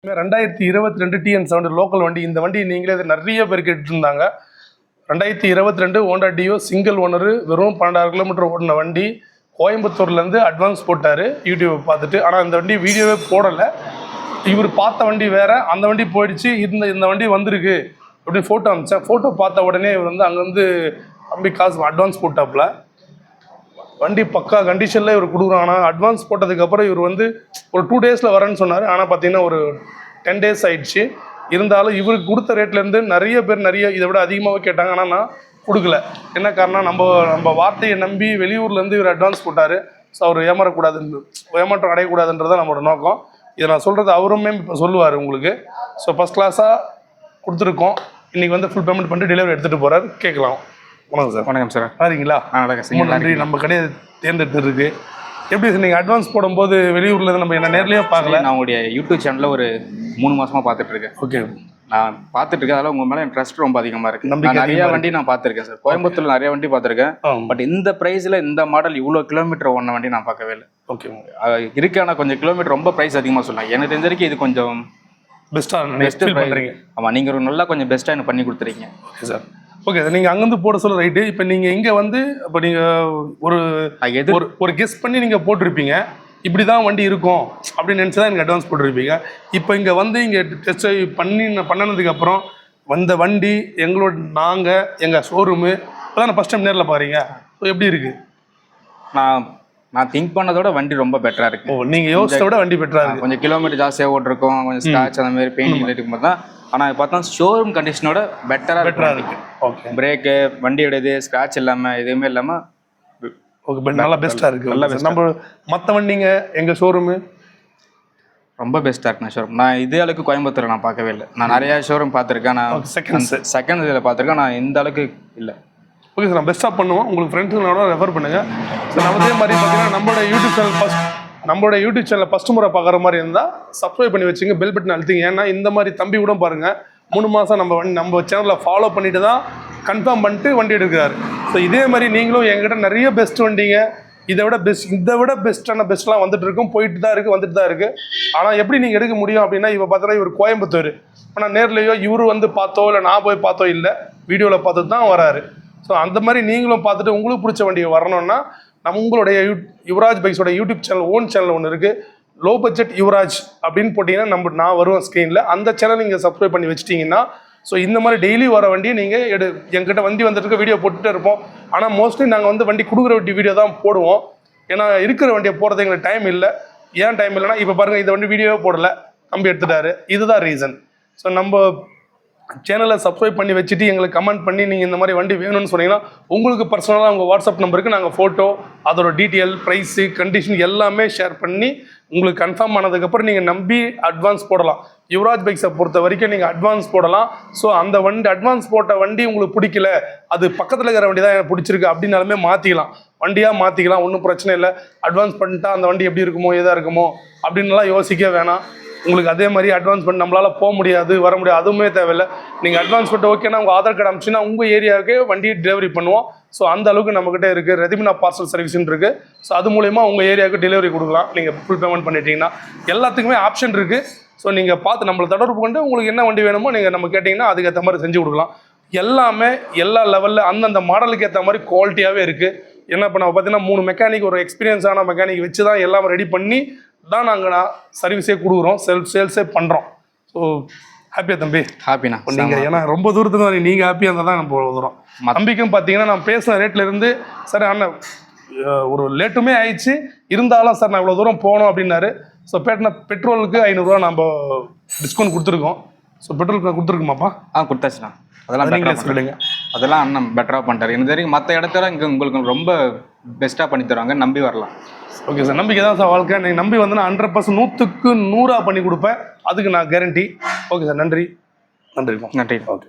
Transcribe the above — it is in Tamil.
2022 TN70 லோக்கல் வண்டி. இந்த வண்டி நீங்களே நிறைய பேர் கேட்டுருந்தாங்க. 2022 ஹோண்டா டியோ சிங்கிள் ஓனரு, வெறும் 12,000 கிலோமீட்டர் ஓடின வண்டி. கோயம்புத்தூர்லேருந்து அட்வான்ஸ் போட்டார் யூடியூப் பார்த்துட்டு. ஆனால் இந்த வண்டி வீடியோவே போடலை. இவர் பார்த்த வண்டி வேறு, அந்த வண்டி போயிடுச்சு. இந்த வண்டி வந்திருக்கு அப்படின்னு ஃபோட்டோ அனுப்பிச்சேன். ஃபோட்டோ பார்த்த உடனே இவர் அங்கேருந்து தம்பி காசு அட்வான்ஸ் போட்டாப்புல. வண்டி பக்கா கண்டிஷனில் இவர் கொடுக்குறோம். ஆனால் அட்வான்ஸ் போட்டதுக்கப்புறம் இவர் ஒரு 2 டேஸில் வரேன்னு சொன்னார். ஆனால் பார்த்தீங்கன்னா ஒரு 10 டேஸ் ஆயிடுச்சு. இருந்தாலும் இவருக்கு கொடுத்த ரேட்லேருந்து நிறைய பேர் இதை விட அதிகமாகவே கேட்டாங்க. ஆனால் நான் கொடுக்கல. என்ன காரணம், நம்ம வார்த்தையை நம்பி வெளியூர்லேருந்து இவர் அட்வான்ஸ் போட்டார். ஸோ அவர் ஏமாற்றம் அடையக்கூடாதுன்றதான் நம்மளோட நோக்கம். இதை நான் சொல்கிறது அவருமே இப்போ சொல்லுவார் உங்களுக்கு. ஸோ ஃபஸ்ட் கிளாஸாக கொடுத்துருக்கோம். இன்றைக்கி ஃபுல் பேமெண்ட் பண்ணிட்டு டெலிவரி எடுத்துகிட்டு போகிறார். கேட்கலாம். வணக்கம் சார். வணக்கம் சார். சரிங்களா? ரொம்ப நன்றி. நம்ம கடையை தேர்ந்தெடுத்துருக்கு. எப்படி சார் நீங்கள் அட்வான்ஸ் போடும்போது வெளியூரில் நம்ம என்ன நேர்லேயே பார்க்கல? நான் உங்களுடைய யூடியூப் சேனலில் ஒரு 3 மாதமாக பார்த்துட்ருக்கேன். ஓகே, நான் பார்த்துட்ருக்கேன். அதெல்லாம் உங்கள் மேலே ட்ரஸ்ட் ரொம்ப அதிகமாக இருக்குது. நிறைய வண்டி நான் பார்த்துருக்கேன் சார். கோயம்புத்தூரில் நிறைய வண்டி பார்த்துருக்கேன். பட் இந்த ப்ரைஸில் இந்த மாடல் இவ்வளோ கிலோமீட்டர் ஓடின வண்டி நான் பார்க்கவே இல்லை. ஓகே இருக்கு. ஆனால் கொஞ்சம் கிலோமீட்டர் ரொம்ப ப்ரைஸ் அதிகமாக சொல்லலாம். எனக்கு தெரிஞ்ச வரைக்கும் இது கொஞ்சம் பெஸ்ட்டாக பண்ணுறீங்க. ஆமாம், நீங்கள் ஒரு நல்லா கொஞ்சம் பெஸ்ட்டாக எனக்கு பண்ணி கொடுத்துருக்கீங்க. Okay sir. ஓகே சார், நீங்கள் அங்கேருந்து போட சொல்ல ரைட்டு. இப்போ நீங்கள் இங்கே இப்போ நீங்கள் ஒரு கெஸ் பண்ணி நீங்கள் போட்டிருப்பீங்க, இப்படி தான் வண்டி இருக்கும் அப்படின்னு நினச்சி தான் எனக்கு அட்வான்ஸ் போட்டிருப்பீங்க. இப்போ இங்கே இங்கே டெஸ்ட் பண்ணினதுக்கப்புறம் வந்த வண்டி எங்கள் ஷோரூமு இப்போ தான் ஃபஸ்ட் டைம் நேரில் பாருங்க. ஸோ எப்படி இருக்குது? நான் திங்க் பண்ணதோட வண்டி ரொம்ப பெட்டராக இருக்குது. ஓ, நீங்கள் யோசிச்சத விட வண்டி பெட்டராக இருக்குது. கொஞ்சம் கிலோமீட்டர் ஜாஸ்தியாக ஓட்டிருக்கோம், கொஞ்சம் ஸ்க்ராட்ச் அந்த மாதிரி பெயிண்டிங் இருக்கும்போது தான். ஆனால் பார்த்தா ஷோரூம் கண்டிஷனோட பெட்டராக இருக்குது. ஓகே, பிரேக்கு வண்டியோட இது ஸ்க்ராட்ச் இல்லாமல் எதுவுமே இல்லாமல் ஓகே, நல்லா பெஸ்ட்டாக இருக்குது. நல்லா பெஸ்ட். நம்ம மற்ற வண்டிங்க எங்கள் ஷோரூமு ரொம்ப பெஸ்ட்டாக இருக்குண்ணா ஷோரூம். நான் இதே அளவுக்கு கோயம்புத்தூரில் நான் பார்க்கவே இல்லை. நான் நிறையா ஷோரூம் பார்த்துருக்கேன். நான் செகண்ட் இதில் பார்த்துருக்கேன். நான் இந்த அளவுக்கு இல்லை. ஓகே சார், நான் பெஸ்ட்டாக பண்ணுவோம். உங்களுக்கு ஃப்ரெண்ட்ஸுங்களோட ரெஃபர் பண்ணுங்கள் சார். நம்ம அதே மாதிரி பார்த்தீங்கன்னா நம்மளோட யூடியூப் சேனல் ஃபஸ்ட் முறை பார்க்குற மாதிரி இருந்தால் சப்ஸ்கிரைப் பண்ணி வச்சுங்க, பெல் பட்டன் அழுத்திங்க. ஏன்னா இந்த மாதிரி தம்பி கூட பாருங்கள் 3 மாதம் நம்ம சேனலில் ஃபாலோ பண்ணிட்டு தான் கன்ஃபார்ம் பண்ணிட்டு வண்டி எடுக்கிறாரு. ஸோ இதே மாதிரி நீங்களும் எங்கிட்ட நிறைய பெஸ்ட் வண்டிங்க இதை விட பெஸ்ட்லாம் வந்துட்டு இருக்கும், போயிட்டு தான் இருக்குது, வந்துட்டு தான் இருக்குது. ஆனால் எப்படி நீங்கள் எடுக்க முடியும் அப்படின்னா, இப்போ பார்த்தோன்னா இவர் கோயம்புத்தூர். ஆனால் நேர்லையோ இவரு பார்த்தோ இல்லை நான் போய் பார்த்தோ இல்லை, வீடியோவில் பார்த்து தான் வராரு. ஸோ அந்த மாதிரி நீங்களும் பார்த்துட்டு உங்களுக்கு பிடிச்ச வண்டியை வரணும்னா உங்களுடைய யுவராஜ் பைக்ஸோட யூடியூப் சேனல் ஓன் சேனல் ஒன்று இருக்குது, லோ பட்ஜெட் யுவராஜ் அப்படின்னு போட்டிங்கன்னா நான் வருவேன் ஸ்க்ரீனில். அந்த சேனல் நீங்கள் சப்ஸ்கிரைப் பண்ணி வச்சிட்டிங்கன்னா ஸோ இந்த மாதிரி டெய்லி வர வண்டியை நீங்கள் எங்கிட்ட வண்டி வந்துட்டு வீடியோ போட்டுகிட்டே இருப்போம். ஆனால் மோஸ்ட்லி நாங்கள் வண்டி கொடுக்குற வீடியோ தான் போடுவோம். ஏன்னா இருக்கிற வண்டியை போடுறது எங்களுக்கு டைம் இல்லை. ஏன் டைம் இல்லைன்னா இப்போ பாருங்கள், இந்த வண்டி வீடியோவே போடலை, தம்பி எடுத்துட்டாரு. இதுதான் ரீசன். ஸோ நம்ம சேனலை சப்ஸ்கிரைப் பண்ணி வச்சுட்டு எங்களுக்கு கமெண்ட் பண்ணி நீங்கள் இந்த மாதிரி வண்டி வேணும்னு சொன்னீங்கன்னா உங்களுக்கு பர்சனலாக உங்கள் வாட்ஸ்அப் நம்பருக்கு நாங்கள் ஃபோட்டோ, அதோட டீட்டெயில், ப்ரைஸு, கண்டிஷன் எல்லாமே ஷேர் பண்ணி உங்களுக்கு கன்ஃபார்ம் ஆனதுக்கப்புறம் நீங்கள் நம்பி அட்வான்ஸ் போடலாம். யுவராஜ் பைக்ஸை பொறுத்த வரைக்கும் நீங்கள் அட்வான்ஸ் போடலாம். ஸோ அந்த அட்வான்ஸ் போட்ட வண்டி உங்களுக்கு பிடிக்கல, அது பக்கத்தில் இருக்கிற வண்டி தான் எனக்கு பிடிச்சிருக்கு அப்படின்னாலுமே வண்டியாக மாற்றிக்கலாம். ஒன்றும் பிரச்சனை இல்லை. அட்வான்ஸ் பண்ணிட்டா அந்த வண்டி எப்படி இருக்குமோ எதாக இருக்குமோ அப்படின்லாம் யோசிக்க வேணாம். உங்களுக்கு அதே மாதிரி அட்வான்ஸ் பண்ணி நம்மளால் போக முடியாது, வர முடியாது, அதுவுமே தேவையில்லை. நீங்கள் அட்வான்ஸ் பண்ணிட்டு ஓகேனா உங்கள் ஆதார் கார்டு அனுப்பிச்சின்னா உங்கள் ஏரியாவுக்கே வண்டியை டெலிவரி பண்ணுவோம். ஸோ அந்த அளவுக்கு நம்மக்கிட்ட இருக்குது. ரெதிமினா பார்சல் சர்வீஸ்ன்னு இருக்குது. ஸோ அது மூலயமா உங்கள் ஏரியாவுக்கு டெலிவரி கொடுக்கலாம். நீங்கள் ஃபுல் பேமெண்ட் பண்ணிட்டீங்கன்னா எல்லாத்துக்குமே ஆப்ஷன் இருக்குது. ஸோ நீங்கள் பார்த்து நம்மளை தொடர்பு கொண்டு உங்களுக்கு என்ன வண்டி வேணுமோ நீங்கள் நம்ம கேட்டிங்கன்னா அதுக்கேற்ற மாதிரி செஞ்சு கொடுக்கலாம். எல்லாமே எல்லா லெவலில் அந்தந்த மாடலுக்கு ஏற்ற மாதிரி குவாலிட்டியாகவே இருக்குது. என்ன இப்போ நம்ம பார்த்தீங்கன்னா 3 மெக்கானிக், ஒரு எக்ஸ்பீரியன்ஸான மெக்கானிக் வச்சு தான் எல்லாம் ரெடி பண்ணி தான் நான் சர்வீஸே கொடுக்குறோம், சேல்ஸே பண்ணுறோம். ஸோ ஹாப்பியா தம்பி? ஹாப்பிண்ணா. நீங்கள் ஏன்னா ரொம்ப தூரத்துக்கு தான் நீங்கள் ஹாப்பியாக இருந்தால் தான் நம்ம வரும். தம்பிக்கும் பார்த்தீங்கன்னா நான் பேசின ரேட்லேருந்து சார் அண்ணன் ஒரு லேட்டுமே ஆயிடுச்சு, இருந்தாலும் சார் நான் இவ்வளோ தூரம் போகணும் அப்படின்னாரு. ஸோ பெட்ரோலுக்கு 500 ரூபா நம்ம டிஸ்கவுண்ட் கொடுத்துருக்கோம். ஸோ பெட்ரோலுக்கு கொடுத்துருக்குமாப்பா? கொடுத்தாச்சுண்ணா. அதெல்லாம் நீங்களே சொல்லுங்க. அதெல்லாம் அண்ணன் பெட்டராக பண்ணிட்டார். எனக்கு தெரியும் மற்ற இடத்துல இங்கே உங்களுக்கு ரொம்ப பெஸ்ட்டாக பண்ணி தருவாங்க, நம்பி வரலாம். ஓகே சார், நம்பிக்கை தான் சார் வாழ்க்கை. நீங்கள் நம்பி வந்து நான் 100% 100க்கு 100 பண்ணி கொடுப்பேன், அதுக்கு நான் கேரண்டி. ஓகே சார், நன்றி. நன்றி. ஓகே.